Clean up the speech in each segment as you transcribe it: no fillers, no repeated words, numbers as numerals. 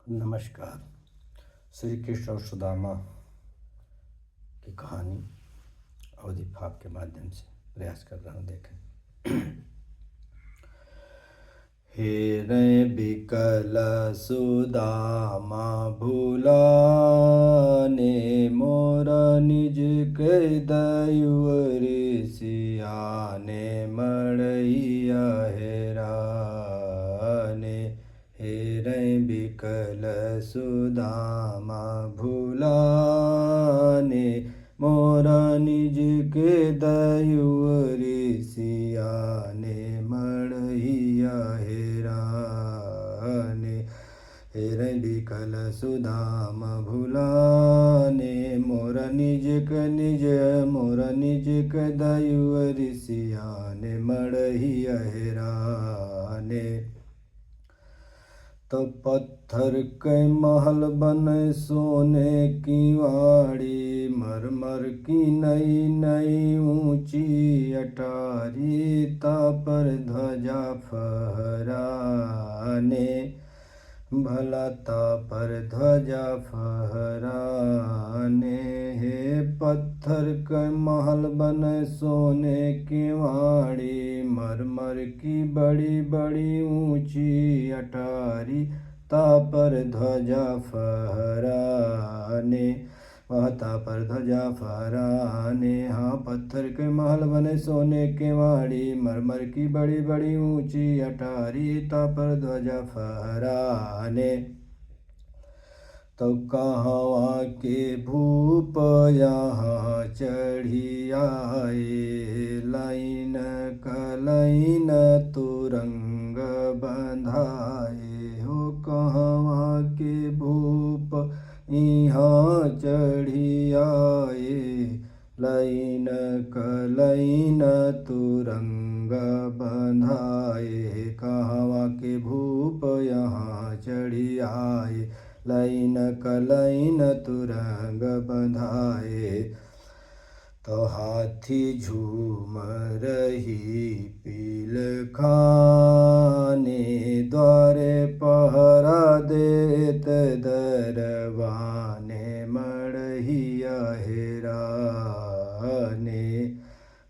नमस्कार। श्री कृष्ण और सुदामा की कहानी अवधि फाप के माध्यम से प्रयास कर रहा हूँ। देखें। हेरे बिकल सुदामा भूलाने, मोर निज के दयुरी सियाने मड़ैया हेराने। हेरे बिकल सुदामा भूलाने, मोर निज के दयुरी सियाने मड़ैया हेराने। हेरे बिकल सुदामा भूलाने, मोर निज के दयुरी सियाने मड़ैया हेराने। तो पत्थर के महल बने सोने की वाड़ी, मरमर की नई नई ऊंची अटारी, तापर ध्वजा फहराने। भला तापर ध्वजा फहराने। हे पत्थर के महल बने सोने की वाड़ी, मरमर की बड़ी बड़ी ऊंची अटारी, तापर ध्वजा फहराने। वह तापर ध्वजा फहराने। हाँ, पत्थर के महल बने सोने के वाड़ी, मरमर की बड़ी बड़ी ऊंची अटारी, तापर ध्वजा फहराने। तो कहवा के भूप यहाँ चढ़ी आए, लाइन कलाइन तुरंग बंधाए। हो कहवा के भूप यहाँ चढ़ी आए, लाइन कलाइन तुरंग बंधाए। कहवा के भूप यहाँ चढ़ी आए, लाइन कलाइन तुरंग बंधाए। तो हाथी झूम रही पील खाने, द्वारे पहरा देत दरबाने मड़हिया हेराने।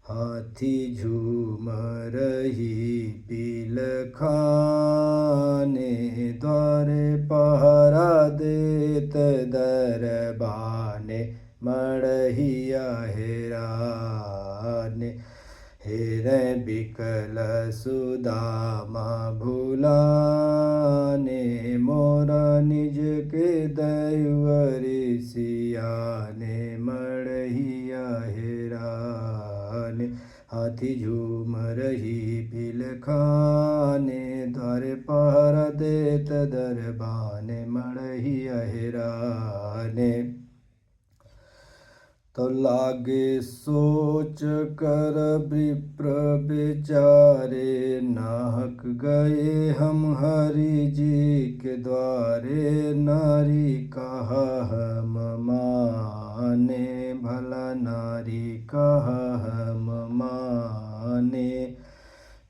हाथी झूम रही पील खाने, द्वारे पहरा देत दरबाने मड़हिया हेराने। हेरे बिकल सुदामा भूलाने, मोर निज के दयुरी सियाने मड़हिया हेराने। हाथी झूम रही पील खाने, द्वारे पहरा देत दरबाने मड़हिया हेराने। तो लागे सोच कर विप्र बेचारे, नाहक गए हम हरि जी के द्वारे, नारी कहा हम माने। भला नारी कहा हम माने।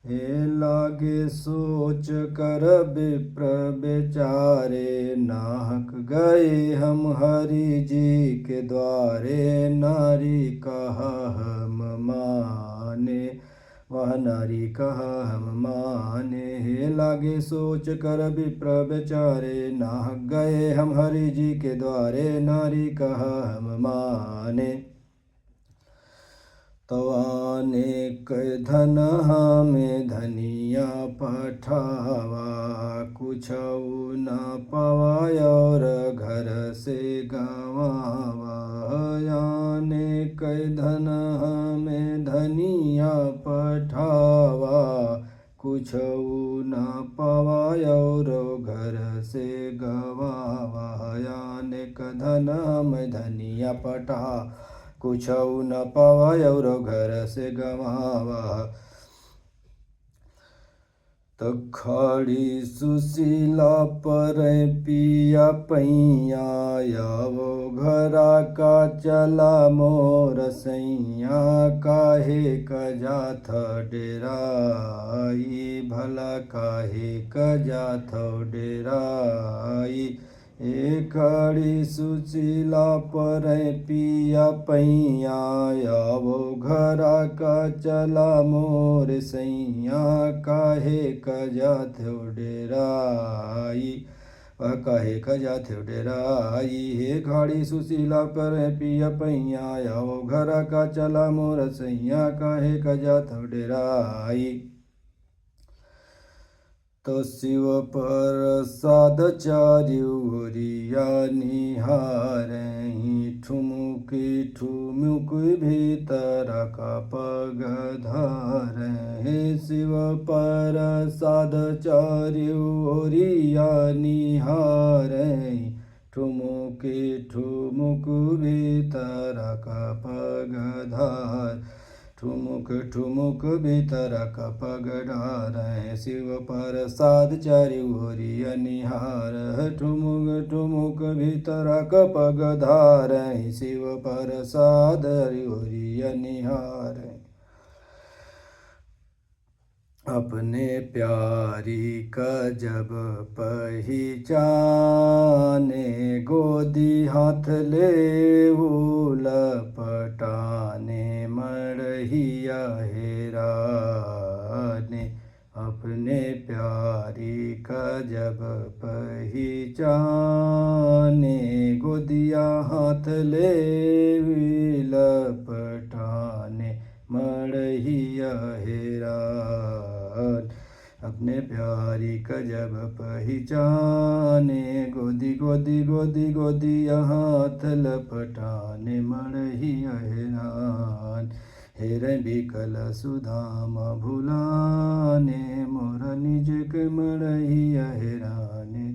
हे लागे सोच कर विप्र बेचारे, नाहक गए हम हरि जी के द्वारे, नारी कहा हम माने। वह नारी कहा हम माने। हे लागे सोच कर विप्र बेचारे, नाहक गए हम हरि जी के द्वारे, नारी कहा हम माने। तो अनेक धन हमें धनिया पठावा, कुछ न पवाय और घर से गवावा। अनेक धन हमें धनिया पठावा, कुछ न पवाय और घर से गवावा। अनेक धन हमें धनिया पठा, कुछ न पावा और घर से गवावा। तो खड़ी सुशीला पर पिया पैया, वो घरा का चला मोर सैया, काहे कजाथ डेराई। भला काहे कजाथ डेराई। खड़ी सुशीला पर पिया पैया आवो घरा का चला मोर सैया काहे कजा थो डेराई काहे कजा थो डेराई हे खड़ी सुशीला पर पिया पैया आवो घरा का चला मोर सैया काहे कजा थो डेराई तो शिव प्रसाद चारिया निहारही ठुमुकी ठुमुक भीतर का पग धार हे शिव प्रसाद चारिया निहारही ठुमुकी ठुमुक भीतर का पग धार ठुमुक ठुमुक भीतर का पग डार शिव प्रसाद चारि ओरिया निहार ठुमुक ठुमुक भीतर का पग धार शिव प्रसाद ओरिया निहार अपने प्यारी का जब पहचाने गोदी हाथ ले लपटाने मरहिया हेराने अपने प्यारी का जब पहचाने गोदिया हाथ ले लपटाने मरहिया हेरान अपने प्यारी का जब पहचाने गोदी गोदी गोदी गोदी हाथ लपटाने मरहिया हेरान हेरे बिकल सुधाम भुलाने मोर निज के मरहिया हेराने